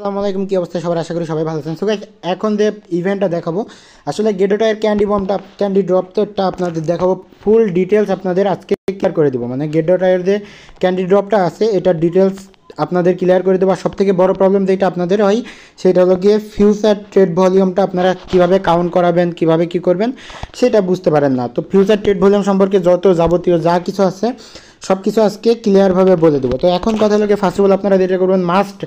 আসসালামু আলাইকুম, কি অবস্থা সবার? আশা করি সবাই ভালো আছেন। সো গাইস, এখন যে ইভেন্টটা দেখাবো, আসলে গেডোটায়ের ক্যান্ডি ড্রপটা আপনাদের দেখাবো। ফুল ডিটেলস আপনাদের আজকে ক্লিয়ার করে দেবো। মানে গেডোটায়ের যে ক্যান্ডি ড্রপটা আছে এটার ডিটেলস আপনাদের ক্লিয়ার করে দেবো। আর সবথেকে বড় প্রবলেম যেটা আপনাদের হয় সেটা হলো গিয়ে ফিউচার ট্রেড ভলিউমটা আপনারা কীভাবে কাউন্ট করাবেন, কীভাবে কী করবেন সেটা বুঝতে পারেন না। তো ফিউচার ট্রেড ভলিউম সম্পর্কে যত যাবতীয় যা কিছু আছে সব কিছু আজকে ক্লিয়ারভাবে বলে দেবো। তো এখন কথা হলো ফার্স্ট অফ অল আপনারা যেটা করবেন, মাস্ট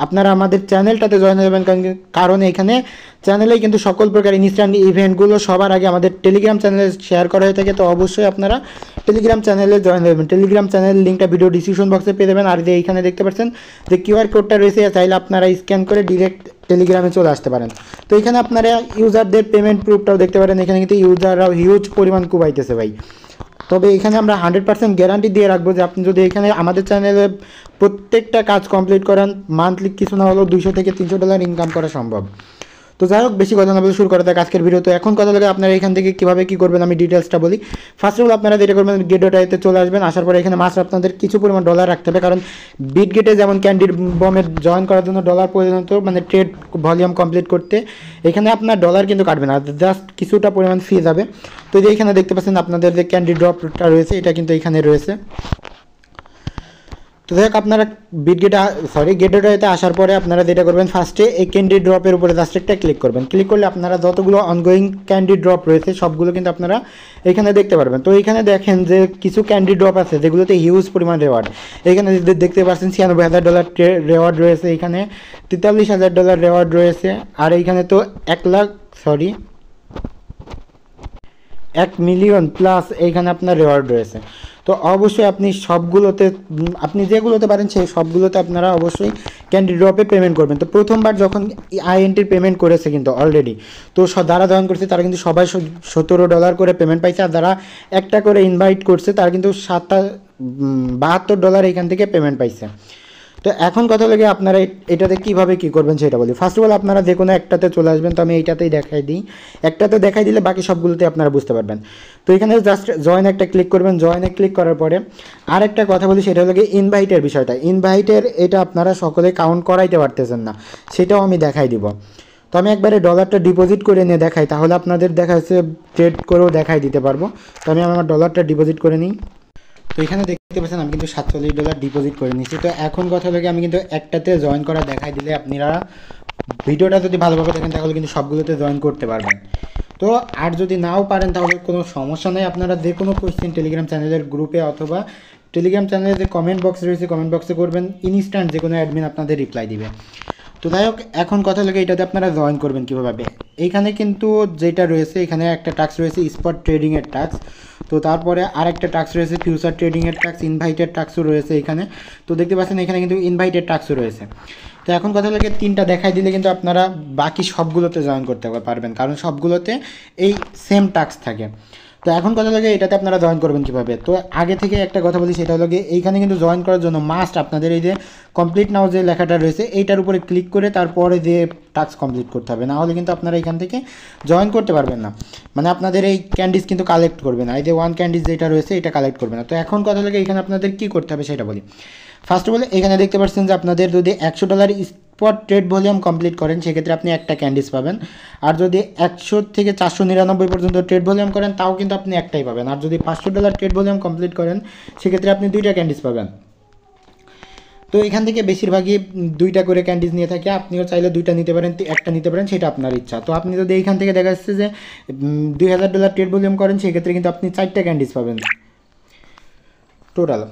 আপনারা আমাদের চ্যানেলটাতে জয়েন হয়ে যাবেন। কারণ এখানে চ্যানেলেই কিন্তু সকল প্রকার ইনস্ট্যান্ট ইভেন্টগুলো সবার আগে আমাদের টেলিগ্রাম চ্যানেলে শেয়ার করা হয়ে থাকে। তো অবশ্যই আপনারা টেলিগ্রাম চ্যানেলে জয়েন হয়ে যাবেন। টেলিগ্রাম চ্যানেল লিঙ্কটা ভিডিও ডিসক্রিপশন বক্সে পেয়ে যাবেন। আর যে এইখানে দেখতে পাচ্ছেন যে কিউআর কোডটা রয়েছে, চাইলে আপনারা স্ক্যান করে ডিরেক্ট টেলিগ্রামে চলে আসতে পারেন। তো এখানে আপনারা ইউজারদের পেমেন্ট প্রুফটাও দেখতে পারেন। এখানে কিন্তু ইউজাররাও হিউজ পরিমাণ কুবাইতেছে ভাই। তবে এখানে আমরা 100% গ্যারান্টি দিয়ে রাখবো যে আপনি যদি এখানে আমাদের চ্যানেলে প্রত্যেকটা কাজ কমপ্লিট করেন, মান্থলি কিছু না হলেও $200 থেকে $300 ইনকাম করা সম্ভব। তো যাই হোক, বেশি কথা না বলে শুরু করা যাক আজকের ভিডিও। তো এখন কথা লাগে আপনারা এখান থেকে কীভাবে কী করবেন আমি ডিটেলসটা বলি। ফার্স্ট অফ অল আপনারা যেটা করবেন, গেডোটাইতে চলে আসবেন। আসার পরে এখানে মাস্ট আপনাদের কিছু পরিমাণ ডলার রাখতে হবে, কারণ বিট গেটে যেমন ক্যান্ডির বমে জয়েন করার জন্য ডলার প্রয়োজন হতো, মানে ট্রেড ভলিউম কমপ্লিট করতে। এখানে আপনার ডলার কিন্তু কাটবে না, জাস্ট কিছুটা পরিমাণ ফি যাবে। তো যে এখানে দেখতে পাচ্ছেন আপনাদের যে ক্যান্ডি ড্রপটা রয়েছে এটা কিন্তু এখানে রয়েছে। তো দেখ আপনারা গেটওয়েতে আসার পরে আপনারা যেটা করবেন, ফার্স্টে এই ক্যান্ডি ড্রপের উপরে জাস্ট একটা ক্লিক করবেন। ক্লিক করলে আপনারা যতগুলো অনগোয়িং ক্যান্ডি ড্রপ রয়েছে সবগুলো কিন্তু আপনারা এখানে দেখতে পারবেন। তো এখানে দেখেন যে কিছু ক্যান্ডি ড্রপ আছে যেগুলোতে হিউজ পরিমাণ রেওয়ার্ড। এখানে দেখতে পাচ্ছেন $96,000 রেওয়ার্ড রয়েছে, এখানে $43,000 রেওয়ার্ড রয়েছে, আর এইখানে তো 1 মিলিয়ন প্লাস এইখানে আপনার রেওয়ার্ড রয়েছে। তো অবশ্যই আপনি সবগুলোতে, আপনি যেগুলোতে পারেন সেই সবগুলোতে আপনারা অবশ্যই ক্যান্ডি ড্রপে পেমেন্ট করবেন। তো প্রথমবার যখন আইএনটির পেমেন্ট করেছে কিন্তু অলরেডি, তো যারা জয়েন করছে তারা কিন্তু সবাই $17 করে পেমেন্ট পাইছে। আর যারা একটা করে ইনভাইট করছে তারা কিন্তু $72 এখান থেকে পেমেন্ট পাইছে। তো এখন কথা লাগে আপনারা এটাতে কীভাবে কী করবেন সেটা বলি। ফার্স্ট অফ অল আপনারা যে কোনো একটাতে চলে আসবেন। তো আমি এইটাতেই দেখাই দিই, একটাতে দেখাই দিলে বাকি সবগুলোতে আপনারা বুঝতে পারবেন। তো এখানে জাস্ট জয়েন একটা ক্লিক করবেন। জয়েনে ক্লিক করার পরে আরেকটা কথা বলি, সেটা হলো ইনভাইটের বিষয়টা। ইনভাইটের এটা আপনারা সকলে কাউন্ট করাইতে পারতেছেন না, সেটাও আমি দেখাই দিব। তো আমি একবারে ডলারটা ডিপোজিট করে নিয়ে দেখাই, তাহলে আপনাদের দেখা যাচ্ছে ট্রেড করেও দেখাই দিতে পারবো। তো আমি আমার ডলারটা ডিপোজিট করে নিই। তো এখানে দেখতে পাচ্ছেন আমি কিন্তু $47 ডিপোজিট করে নিচ্ছি। তো এখন কথা হলো আমি কিন্তু একটাতে জয়েন করা দেখাই দিলে আপনারা ভিডিওটা যদি ভালোভাবে দেখেন তাহলে কিন্তু সবগুলোতে জয়েন করতে পারবেন। তো আর যদি নাও পারেন তাহলে কোনো সমস্যা নেই, আপনারা যে কোনো কোয়েশ্চেন টেলিগ্রাম চ্যানেলের গ্রুপে অথবা টেলিগ্রাম চ্যানেলের যে কমেন্ট বক্স রয়েছে কমেন্ট বক্সে করবেন, ইনস্ট্যান্ট যে কোনো অ্যাডমিন আপনাদের রিপ্লাই দিবে। তো যাই হোক, এখন কথা লাগে এটাতে আপনারা জয়েন করবেন কীভাবে। এইখানে কিন্তু যেটা রয়েছে, এখানে একটা টাস্ক রয়েছে স্পট ট্রেডিংয়ের টাস্ক। তো তারপরে আরেকটা টাস্ক রয়েছে ফিউচার ট্রেডিংয়ের টাস্ক, ইনভাইটেড টাস্কও রয়েছে এখানে। তো দেখতে পাচ্ছেন এখানে কিন্তু ইনভাইটেড টাস্কও রয়েছে। তো এখন কথা লাগে তিনটা দেখাই দিলে কিন্তু আপনারা বাকি সবগুলোতে জয়েন করতে পারবেন, কারণ সবগুলোতে এই সেম টাস্ক থাকে। তো এখন কথা লাগে এটাতে আপনারা জয়েন করবেন কীভাবে। তো আগে থেকে একটা কথা বলি, সেটা হলো এইখানে কিন্তু জয়েন করার জন্য মাস্ট আপনাদের এই যে কমপ্লিট নাও যে লেখাটা রয়েছে এইটার উপরে ক্লিক করে তারপরে যে টাস্ক কমপ্লিট করতে হবে, না হলে কিন্তু আপনারা এখান থেকে জয়েন করতে পারবেন না। মানে আপনাদের এই ক্যান্ডিস কিন্তু কালেক্ট করবে না, এই যে 1 ক্যান্ডিস যেটা রয়েছে এটা কালেক্ট করবে না। তো এখন কথা লাগে এখানে আপনাদের কী করতে হবে সেটা বলি। ফার্স্ট অফ অল এখানে দেখতে পাচ্ছেন যে আপনাদের যদি $100 স্পট ট্রেড ভলিউম কমপ্লিট করেন সেক্ষেত্রে আপনি একটা ক্যান্ডিস পাবেন। আর যদি 100 থেকে 499 পর্যন্ত ট্রেড ভলিউম করেন তাও কিন্তু আপনি একটাই পাবেন। আর যদি $500 ট্রেড ভলিউম কমপ্লিট করেন সেক্ষেত্রে আপনি 2টা ক্যান্ডিস পাবেন। তো এখান থেকে বেশিরভাগই 2টা করে ক্যান্ডিস নিয়ে থাকে, আপনিও চাইলে 2টা নিতে পারেন, একটা নিতে পারেন, সেটা আপনার ইচ্ছা। তো আপনি যদি এইখান থেকে দেখা যাচ্ছে যে $2000 ট্রেড ভলিউম করেন সেক্ষেত্রে কিন্তু আপনি 4টা ক্যান্ডিস পাবেন টোটাল।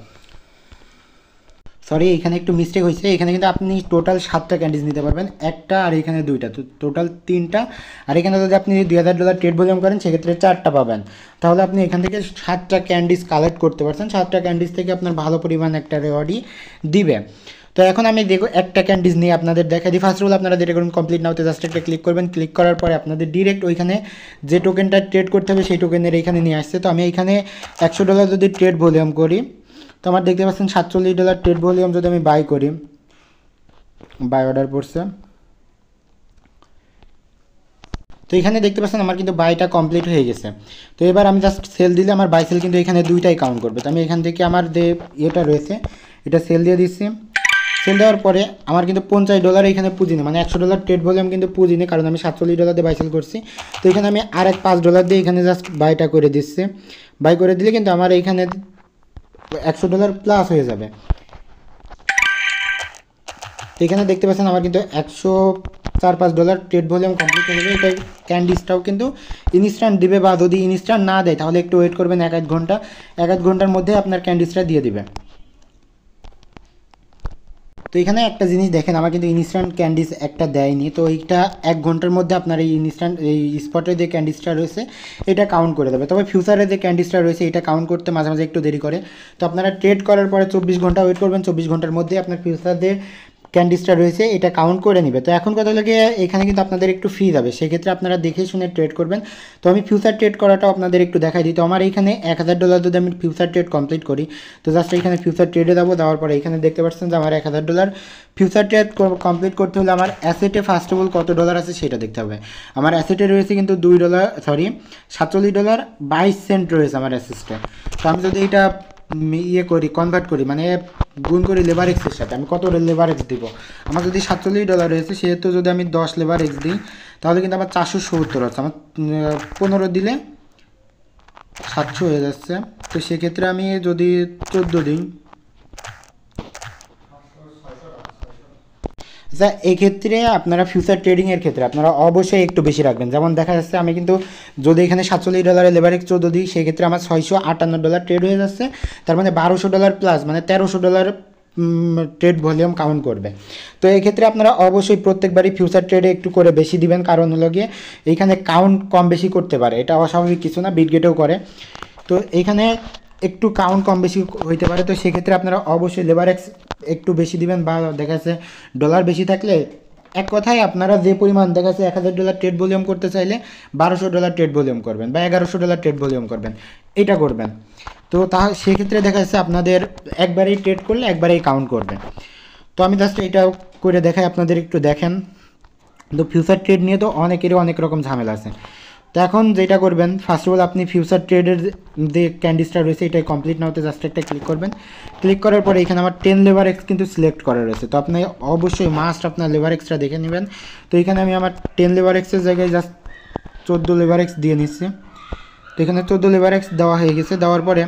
সরি, এখানে একটু মিস্টেক হয়েছে, এখানে কিন্তু আপনি টোটাল 7টা ক্যান্ডিস নিতে পারবেন, একটা আর এখানে 2টা, তো টোটাল 3টা। আর এখানে যদি আপনি $2000 ট্রেড ভলিউম করেন সেক্ষেত্রে 4টা পাবেন। তাহলে আপনি এখান থেকে 7টা ক্যান্ডিস কালেক্ট করতে পারছেন। 7টা ক্যান্ডিস থেকে আপনার ভালো পরিমাণ একটা রেওয়ার্ডই দিবে। তো এখন আমি দেখো একটা ক্যান্ডিস নিয়ে আপনাদের দেখাই দিই। ফার্স্ট অফ অল আপনারা যেটা করুন, কমপ্লিট নাওতে জাস্ট একটা ক্লিক করবেন। ক্লিক করার পরে আপনাদের ডিরেক্ট ওইখানে যে টোকেনটা ট্রেড করতে হবে সেই টোকেনের এইখানে নিয়ে আসছে। তো আমি এইখানে $100 যদি ট্রেড ভলিউম করি, তো আমার দেখতে পাচ্ছেন $47 ট্রেড ভলিউম যদি আমি বাই করি, বাই অর্ডার পড়ছে। তো এখানে দেখতে পাচ্ছেন আমার কিন্তু বাইটা কমপ্লিট হয়ে গেছে। তো এবার আমি জাস্ট সেল দিলে আমার বাই সেল কিন্তু এখানে 2টাই কাউন্ট করবে। তো আমি এখান থেকে আমার যে ইয়েটা রয়েছে এটা সেল দিয়ে দিচ্ছি। সেল দেওয়ার পরে আমার কিন্তু $50 এখানে পুঁজি নেই, মানে $100 ট্রেড ভলিউম কিন্তু পুঁজি নেই, কারণ আমি $47 দিয়ে বাই সেল করছি। তো এখানে আমি আরেক $5 দিয়ে এখানে জাস্ট বাইটা করে দিচ্ছি। বাই করে দিলে কিন্তু আমার এইখানে $100 প্লাস হয়ে যাবে। তো এখানে দেখতে পাচ্ছেন আমার কিন্তু $104-5 ট্রেড ভলিউম কমপ্লিট হয়ে যাবে। এটা ক্যান্ডিসটাও কিন্তু ইনস্ট্যান্ট দিবে, বা যদি ইনস্ট্যান্ট না দেয় তাহলে একটু ওয়েট করবেন 1-1 ঘন্টা, 1-1 ঘন্টার মধ্যে আপনার ক্যান্ডিসটা দিয়ে দিবে। তো এখানে একটা জিনিস দেখেন, আমার কিন্তু ইনস্ট্যান্ট ক্যান্ডিস একটা দেয়নি, তো এইটা 1 ঘন্টার মধ্যে আপনার এই ইনস্ট্যান্ট এই স্পটে যে ক্যান্ডিসটা রয়েছে এটা কাউন্ট করে দেবে। তবে ফিউচারে যে ক্যান্ডিসটা রয়েছে এটা কাউন্ট করতে মাঝে মাঝে একটু দেরি করে। তো আপনারা ট্রেড করার পরে 24 ঘন্টা ওয়েট করবেন, 24 ঘন্টার মধ্যে আপনার ফিউচার যে ক্যান্ডিসটা রয়েছে এটা কাউন্ট করে নেবে। তো এখন কথা লাগে এখানে কিন্তু আপনাদের একটু ফি যাবে, সেক্ষেত্রে আপনারা দেখে শুনে ট্রেড করবেন। তো আমি ফিউচার ট্রেড করাটাও আপনাদের একটু দেখাই দিই। তো আমার এইখানে $1000 যদি আমি ফিউচার ট্রেড কমপ্লিট করি, তো জাস্ট এখানে ফিউচার ট্রেডে যাবো, দেওয়ার পরে এখানে দেখতে পাচ্ছেন যে আমার $1000 ফিউচার ট্রেড কমপ্লিট করতে হলে আমার অ্যাসেটে ফার্স্ট অফ অল কত ডলার আছে সেটা দেখতে হবে। আমার অ্যাসেটে রয়েছে কিন্তু $47.22 রয়েছে আমার অ্যাসেটে। তো আমি যদি এটা ইয়ে করি, কনভার্ট করি, মানে গুণ করি লেবার এক্সের সাথে, আমি কত লেবার এক্স দিব। আমার যদি $47 রয়েছে, সেহেতু যদি আমি 10 লেবার এক্স দিই তাহলে কিন্তু আমার 470 হচ্ছে। আমার 15 দিলে 700 হয়ে যাচ্ছে। তো সেক্ষেত্রে আমি যদি 14 দিই, আচ্ছা এই ক্ষেত্রে আপনারা ফিউচার ট্রেডিংয়ের ক্ষেত্রে আপনারা অবশ্যই একটু বেশি রাখবেন। যেমন দেখা যাচ্ছে আমি কিন্তু যদি এখানে $47 লেবার এক্স 14 দিই, সেক্ষেত্রে আমার $658 ট্রেড হয়ে যাচ্ছে। তার মানে $1200 প্লাস, মানে $1300 ট্রেড ভলিউম কাউন্ট করবে। তো এই ক্ষেত্রে আপনারা অবশ্যই প্রত্যেকবারই ফিউচার ট্রেডে একটু করে বেশি দিবেন, কারণ হলো গিয়ে এইখানে কাউন্ট কম বেশি করতে পারে, এটা অস্বাভাবিক কিছু না, বিটগেটেও করে। তো এইখানে একটু কাউন্ট কম বেশি হইতে পারে। তো সেক্ষেত্রে আপনারা অবশ্যই লেবার এক্স একটু বেশি দিবেন, বা দেখা যাচ্ছে ডলার বেশি থাকলে, এক কথায় আপনারা যে পরিমাণ দেখা যাচ্ছে $1000 ট্রেড ভলিউম করতে চাইলে $1200 ট্রেড ভলিউম করবেন, বা $1100 ট্রেড ভলিউম করবেন, এটা করবেন। তো সেক্ষেত্রে দেখা যাচ্ছে আপনাদের একবারেই ট্রেড করলে একবারেই কাউন্ট করবে। তো আমি জাস্ট এটা করে দেখাই, আপনাদের একটু দেখেন। তো ফিউচার ট্রেড নিয়ে তো অনেকেরই অনেক রকম ঝামেলা আছে। তো এখন যেটা করবেন, ফার্স্ট অফ অল আপনি ফিউচার ট্রেডের যে ক্যান্ডিসটা রয়েছে এটাই কমপ্লিট না হতে জাস্ট একটা ক্লিক করবেন। ক্লিক করার পরে এখানে আমার 10 লেবার এক্স কিন্তু সিলেক্ট করা রয়েছে। তো আপনি অবশ্যই মাস্ট আপনার লেবার এক্সটা দেখে নেবেন। তো এখানে আমি আমার 10 লেবার এক্সের জায়গায় জাস্ট 14 লেবার এক্স দিয়ে নিচ্ছি। তো এখানে 14 লেবার এক্স দেওয়া হয়ে গেছে। দেওয়ার পরে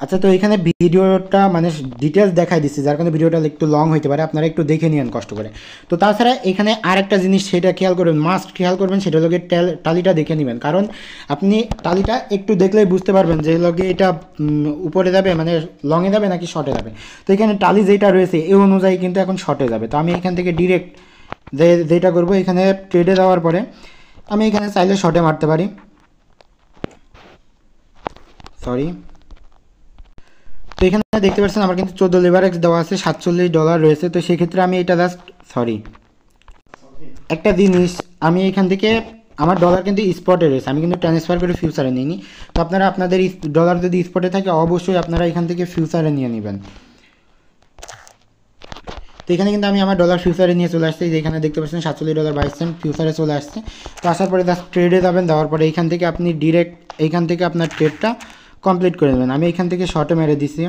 আচ্ছা, তো এখানে ভিডিওটা মানে ডিটেলস দেখাই দিচ্ছি, যার কারণে ভিডিওটা একটু লং হইতে পারে, আপনারা একটু দেখে নিন কষ্ট করে। তো তাছাড়া এখানে আরেকটা জিনিস সেটা খেয়াল করবেন, মাস্ট খেয়াল করবেন, সেটা হলো টালিটা দেখে নেবেন, কারণ আপনি টালিটা একটু দেখলেই বুঝতে পারবেন যে লগে এটা উপরে যাবে, মানে লংয়ে যাবে নাকি শর্টে যাবে। তো এখানে টালি যেটা রয়েছে এই অনুযায়ী কিন্তু এখন শর্টে যাবে। তো আমি এখান থেকে ডিরেক্ট যেটা করবো, এখানে ট্রেডে যাওয়ার পরে আমি এখানে চাইলে শর্টে মারতে পারি, সরি। তো এখানে দেখতে পাচ্ছেন আমার কিন্তু 14 লেবার এক্স দেওয়া আছে, $47 রয়েছে। তো সেক্ষেত্রে আমি এটা জাস্ট একটা জিনিস, আমি এখান থেকে আমার ডলার কিন্তু স্পটে রয়েছে, আমি কিন্তু ট্রান্সফার করে ফিউচারে নিইনি। তো আপনারা আপনাদের ডলার যদি স্পটে থাকে অবশ্যই আপনারা এখান থেকে ফিউচারে নিয়ে নেবেন। তো এখানে কিন্তু আমি আমার ডলার ফিউচারে নিয়ে চলে আসছি, যেখানে দেখতে পাচ্ছেন $47.22 ফিউচারে চলে আসছে। তো আসার পরে জাস্ট ট্রেডে যাবেন, দেওয়ার পরে এইখান থেকে আপনি ডিরেক্ট এইখান থেকে আপনার ট্রেডটা কমপ্লিট করে নেবেন। আমি এখান থেকে শর্টে মেরে দিছি।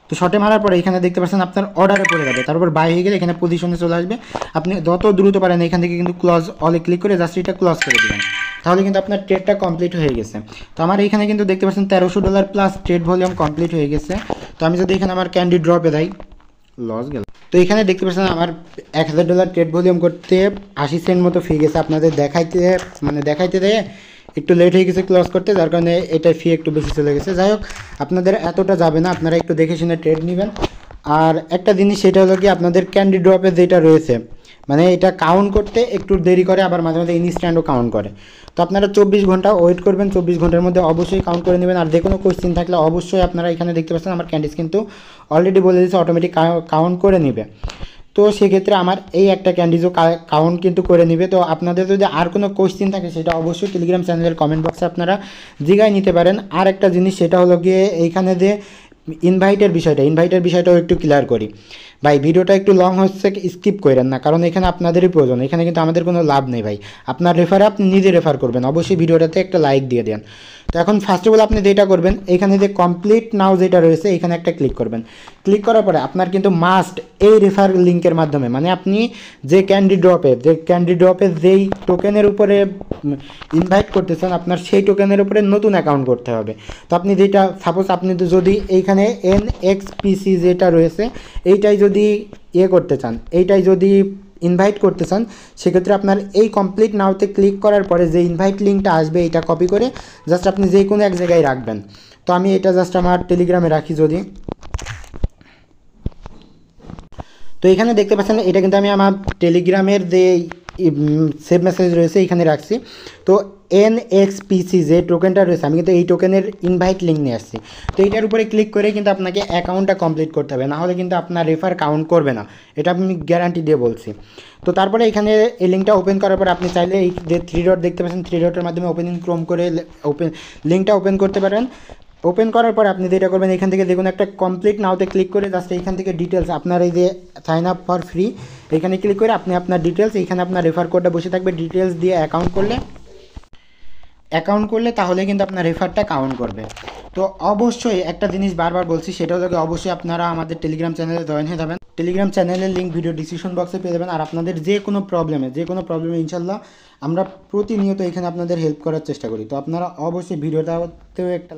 তো শর্টে মারার পরে এখানে দেখতে পাচ্ছেন আপনার অর্ডারে পড়ে যাবে, তারপর বাই হয়ে গেলে এখানে পজিশনে চলে আসবে। আপনি যত দ্রুত পারেন এখান থেকে কিন্তু ক্লোজ অলে ক্লিক করে জাস্ট এটা ক্লোজ করে দেবেন, তাহলে কিন্তু আপনার ট্রেডটা কমপ্লিট হয়ে গেছে। তো আমার এখানে কিন্তু দেখতে পাচ্ছেন $1300 প্লাস ট্রেড ভলিউম কমপ্লিট হয়ে গেছে। তো আমি যদি এখানে আমার ক্যান্ডি ড্রপে দেয়, লস গেল। তো এখানে দেখতে পাচ্ছেন আমার $1000 ট্রেড ভলিউম করতে 80 সেন্ট মতো ফি গেছে। আপনাদের দেখাইতে দেয় একটু লেট হয়ে গেছে ক্লোজ করতে, যার কারণে এটা ফি একটু বেশি চলে গেছে। যাই হোক, আপনাদের এতটা যাবে না, আপনারা একটু দেখে শুনে ট্রেড নেবেন। আর একটা জিনিস সেটা হলো কি, আপনাদের ক্যান্ডি ড্রপে যেটা রয়েছে মানে এটা কাউন্ট করতে একটু দেরি করে, আবার মাঝে মাঝে ইনস্ট্যান্টও কাউন্ট করে। তো আপনারা 24 ঘন্টা ওয়েট করবেন, 24 ঘন্টার মধ্যে অবশ্যই কাউন্ট করে নেবেন। আর যে কোনো কোয়েশ্চেন থাকলে অবশ্যই আপনারা এখানে দেখতে পাচ্ছেন আমার ক্যান্ডিস কিন্তু অলরেডি বলে দিয়েছে অটোমেটিক কাউন্ট করে নেবে। তো সেক্ষেত্রে আমার এই একটা ক্যান্ডিজও কাউন্ট কিন্তু করে নেবে। তো আপনাদের যদি আর কোনো কোয়েশ্চেন থাকে সেটা অবশ্যই টেলিগ্রাম চ্যানেলের কমেন্ট বক্সে আপনারা জিগাই নিতে পারেন। আর একটা জিনিস সেটা হলো গিয়ে এইখানে যে ইনভাইটের বিষয়টাও একটু ক্লিয়ার করি। ভাই ভিডিওটা একটু লং হচ্ছে, স্কিপ করেন না, কারণ এখানে আপনাদেরই প্রয়োজন, এখানে কিন্তু আমাদের কোনো লাভ নেই ভাই। আপনার রেফারে আপনি নিজে রেফার করবেন, অবশ্যই ভিডিওটাতে একটা লাইক দিয়ে দেন। তো এখন ফার্স্ট অফ অল আপনি যেটা করবেন, এখানে যে কমপ্লিট নাও যেটা রয়েছে এখানে একটা ক্লিক করবেন। ক্লিক করার পরে আপনার কিন্তু মাস্ট এই রেফার লিঙ্কের মাধ্যমে, মানে আপনি যে ক্যান্ডি ড্রপে যেই টোকেনের উপরে ইনভাইট করতেছেন আপনার সেই টোকেনের উপরে নতুন অ্যাকাউন্ট করতে হবে। তো আপনি যেটা সাপোজ আপনি তো যদি এইখানে NXPC যেটা রয়েছে এইটাই যদি করতে চান, এইটাই যদি ইনভাইট করতে চান, সেক্ষেত্রে আপনার এই কমপ্লিট নাওতে ক্লিক করার পরে যে ইনভাইট লিঙ্কটা আসবে এইটা কপি করে জাস্ট আপনি যে কোনো এক জায়গায় রাখবেন। তো আমি এটা জাস্ট আমার টেলিগ্রামে রাখি যদি। তো এখানে দেখতে পাচ্ছেন এটা কিন্তু আমি আমার টেলিগ্রামের যে সেভ মেসেজ রয়েছে এখানে রাখছি। তো NXPC যে টোকেনটা রয়েছে আমি কিন্তু এই টোকেনের ইনভাইট লিঙ্ক নিয়ে আসছি। তো এইটার উপরে ক্লিক করে কিন্তু আপনাকে অ্যাকাউন্টটা কমপ্লিট করতে হবে, নাহলে কিন্তু আপনার রেফার কাউন্ট করবে না, এটা আমি গ্যারান্টি দিয়ে বলছি। তো তারপরে এখানে এই লিঙ্কটা ওপেন করার পর আপনি চাইলে এই যে 3 ডট দেখতে পাচ্ছেন 3 ডটের মাধ্যমে ওপেনিং ক্রোম করে লিঙ্কটা ওপেন করতে পারেন। ওপেন করার পর আপনি যেটা করবেন এখান থেকে দেখুন একটা কমপ্লিট নাওতে ক্লিক করে জাস্ট এইখান থেকে ডিটেলস আপনার এই যে সাইন আপ ফর ফ্রি এখানে ক্লিক করে আপনি আপনার ডিটেলস এইখানে আপনার রেফার কোডটা বসে থাকবে, ডিটেলস দিয়ে অ্যাকাউন্ট করলে তাহলে কিন্তু আপনার রেফারটা কাউন্ট করবে। তো অবশ্যই একটা জিনিস বারবার বলছি, সেটা হলো অবশ্যই আপনারা আমাদের টেলিগ্রাম চ্যানেলে জয়েন হয়ে যাবেন। টেলিগ্রাম চ্যানেলের লিঙ্ক ভিডিও ডিসক্রিপশন বক্সে পেয়ে যাবেন। আর আপনাদের যে কোনো প্রবলেমে ইনশাল্লাহ আমরা প্রতিনিয়ত এখানে আপনাদের হেল্প করার চেষ্টা করি। তো আপনারা অবশ্যই ভিডিওটাতেও একটা